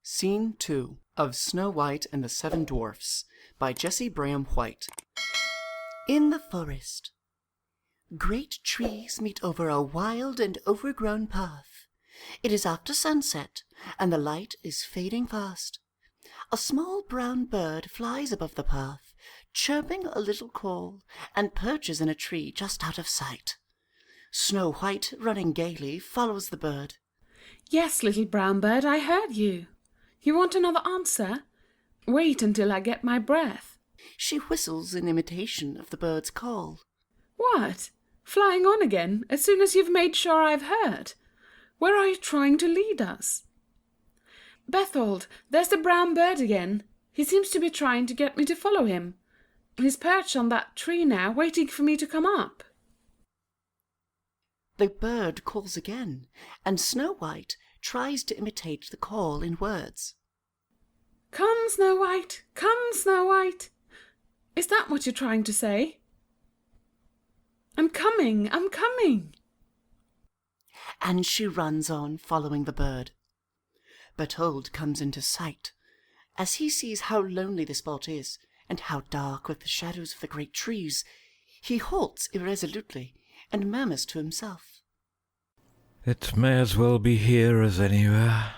Scene 2 of Snow White and the Seven Dwarfs by Jessie Braham White. In the forest. Great trees meet over a wild and overgrown path. It is after sunset, and the light is fading fast. A small brown bird flies above the path, chirping a little call, and perches in a tree just out of sight. Snow White, running gaily, follows the bird. Yes, little brown bird, I heard you. You want another answer? Wait until I get my breath. She whistles in imitation of the bird's call. What? Flying on again, as soon as you've made sure I've heard? Where are you trying to lead us? Berthold, there's the brown bird again. He seems to be trying to get me to follow him. He's perched on that tree now, waiting for me to come up. The bird calls again, and Snow White tries to imitate the call in words. Come, Snow White! Come, Snow White! Is that what you're trying to say? I'm coming! I'm coming! And she runs on, following the bird. Berthold comes into sight. As he sees how lonely the spot is, and how dark with the shadows of the great trees, he halts irresolutely and murmurs to himself. It may as well be here as anywhere.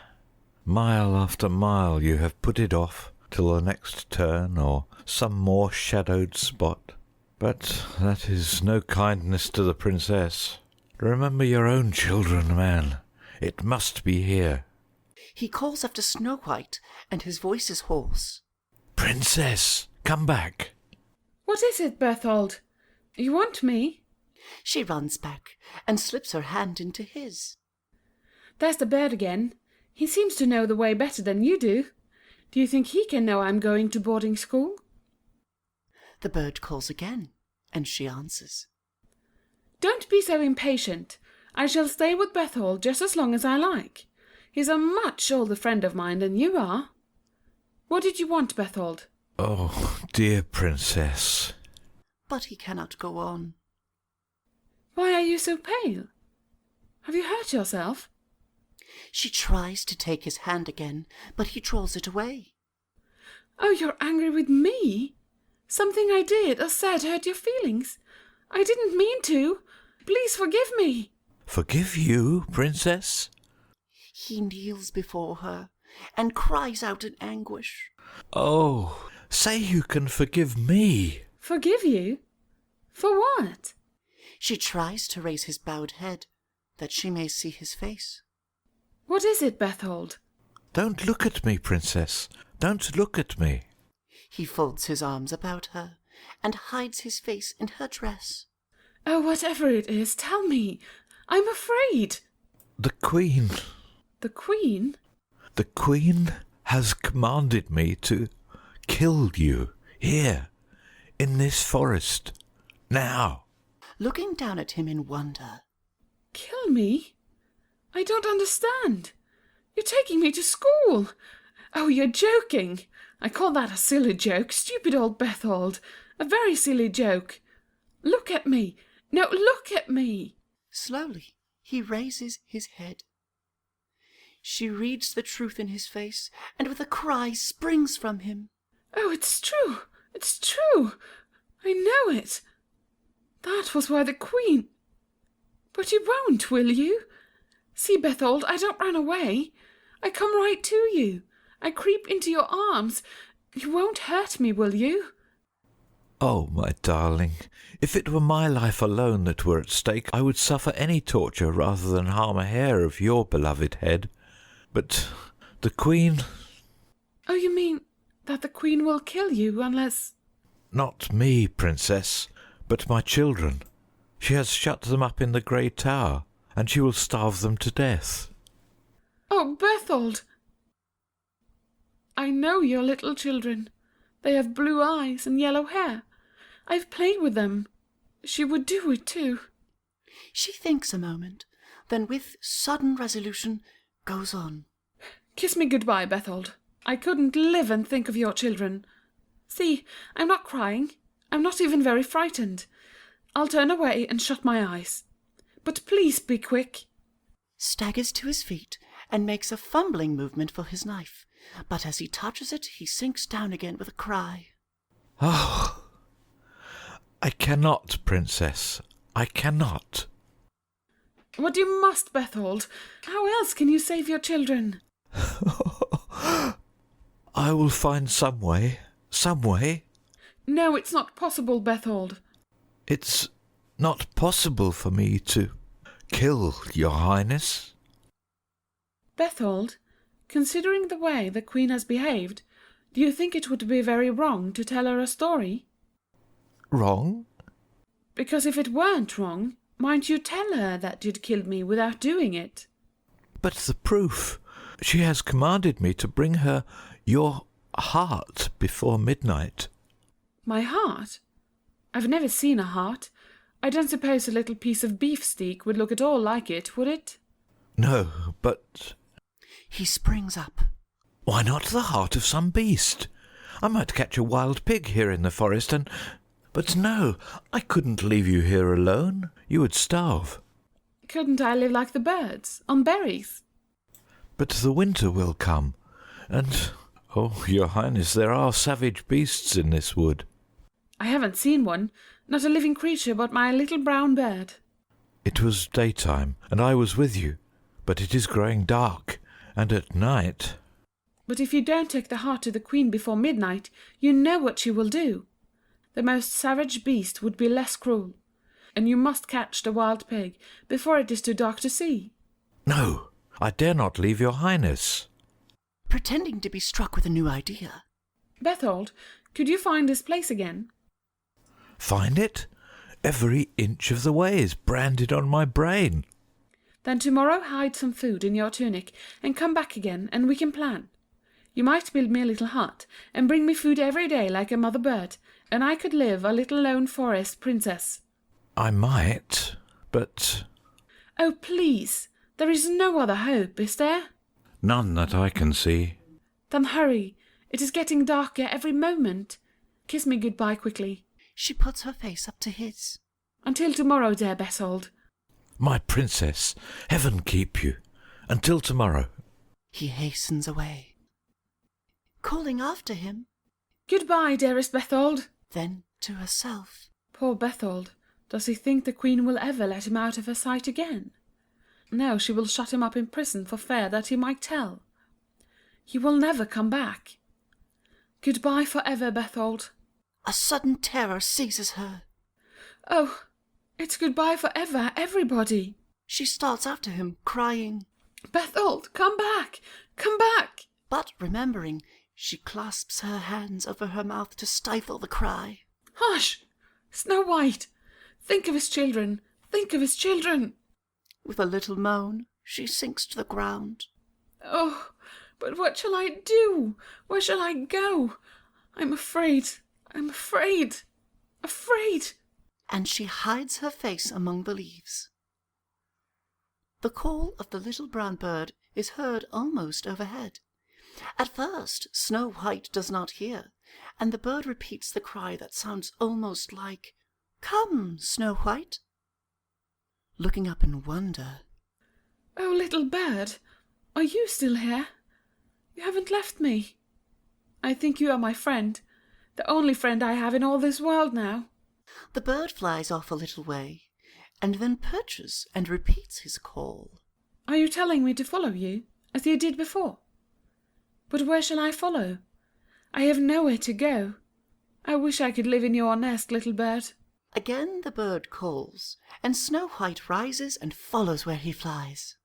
Mile after mile you have put it off, till the next turn or some more shadowed spot. But that is no kindness to the princess. Remember your own children, man. It must be here. He calls after Snow White, and his voice is hoarse. Princess, come back. What is it, Berthold? You want me? She runs back and slips her hand into his. There's the bird again. He seems to know the way better than you do. Do you think he can know I'm going to boarding school? The bird calls again, and she answers. Don't be so impatient. I shall stay with Berthold just as long as I like. He's a much older friend of mine than you are. What did you want, Berthold? Oh, dear princess. But he cannot go on. Why are you so pale? Have you hurt yourself? She tries to take his hand again, but he draws it away. Oh, you're angry with me? Something I did or said hurt your feelings? I didn't mean to. Please forgive me. Forgive you, princess? He kneels before her and cries out in anguish. Oh, say you can forgive me. Forgive you? For what? She tries to raise his bowed head, that she may see his face. What is it, Berthold? Don't look at me, princess. Don't look at me. He folds his arms about her and hides his face in her dress. Oh, whatever it is, tell me. I'm afraid. The Queen. The Queen? The Queen has commanded me to kill you here, in this forest, now. Looking down at him in wonder. Kill me? I don't understand. You're taking me to school. Oh, you're joking. I call that a silly joke. Stupid old Berthold. A very silly joke. Look at me. No, look at me. Slowly, he raises his head. She reads the truth in his face, and with a cry springs from him. Oh, it's true. It's true. I know it. That was why the Queen... But you won't, will you? See, Berthold, I don't run away. I come right to you. I creep into your arms. You won't hurt me, will you? Oh, my darling, if it were my life alone that were at stake, I would suffer any torture rather than harm a hair of your beloved head. But the Queen... Oh, you mean that the Queen will kill you unless... Not me, princess, but my children. She has shut them up in the grey tower, and she will starve them to death. Oh, Berthold! I know your little children. They have blue eyes and yellow hair. I've played with them. She would do it too. She thinks a moment, then with sudden resolution goes on. Kiss me goodbye, Berthold. I couldn't live and think of your children. See, I'm not crying. I'm not even very frightened. I'll turn away and shut my eyes. But please be quick. Staggers to his feet and makes a fumbling movement for his knife. But as he touches it, he sinks down again with a cry. Oh, I cannot, Princess. I cannot. What you must, Bethold. How else can you save your children? I will find some way. Some way. No, it's not possible, Bethold. It's not possible for me to kill your Highness. Bethold, considering the way the Queen has behaved, do you think it would be very wrong to tell her a story? Wrong? Because if it weren't wrong, might you tell her that you'd killed me without doing it? But the proof. She has commanded me to bring her your heart before midnight. My heart? I've never seen a heart. I don't suppose a little piece of beefsteak would look at all like it, would it? No, but... He springs up. Why not the heart of some beast? I might catch a wild pig here in the forest and... But no, I couldn't leave you here alone. You would starve. Couldn't I live like the birds, on berries? But the winter will come, and... Oh, your Highness, there are savage beasts in this wood. I haven't seen one, not a living creature but my little brown bird. It was daytime, and I was with you, but it is growing dark, and at night... But if you don't take the heart to the Queen before midnight, you know what she will do. The most savage beast would be less cruel, and you must catch the wild pig before it is too dark to see. No, I dare not leave your Highness. Pretending to be struck with a new idea. Bethold, could you find this place again? Find it? Every inch of the way is branded on my brain. Then tomorrow hide some food in your tunic and come back again, and we can plan. You might build me a little hut and bring me food every day like a mother bird, and I could live a little lone forest princess. I might, but... Oh, please, there is no other hope, is there? None that I can see. Then hurry, it is getting darker every moment. Kiss me goodbye quickly. She puts her face up to his. Until tomorrow, dear Bethold. My princess, heaven keep you. Until tomorrow. He hastens away, calling after him. Goodbye, dearest Bethold. Then to herself. Poor Bethold. Does he think the Queen will ever let him out of her sight again? No, she will shut him up in prison for fear that he might tell. He will never come back. Goodbye for ever, Bethold. A sudden terror seizes her. Oh, it's goodbye for ever, everybody. She starts after him, crying, Bethold, come back! Come back! But remembering, she clasps her hands over her mouth to stifle the cry. Hush! Snow White! Think of his children! Think of his children! With a little moan, she sinks to the ground. Oh, but what shall I do? Where shall I go? I'm afraid. I'm afraid. Afraid. And she hides her face among the leaves. The call of the little brown bird is heard almost overhead. At first, Snow White does not hear, and the bird repeats the cry that sounds almost like, "Come, Snow White." Looking up in wonder. Oh, little bird, are you still here? You haven't left me. I think you are my friend, the only friend I have in all this world now. The bird flies off a little way, and then perches and repeats his call. Are you telling me to follow you, as you did before? But where shall I follow? I have nowhere to go. I wish I could live in your nest, little bird. Again the bird calls, and Snow White rises and follows where he flies.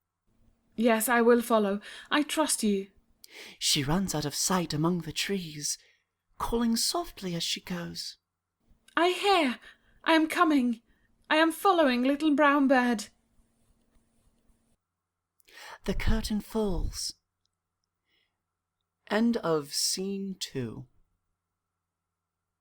Yes, I will follow. I trust you. She runs out of sight among the trees, calling softly as she goes. I hear. I am coming. I am following, little brown bird. The curtain falls. End of Scene 2.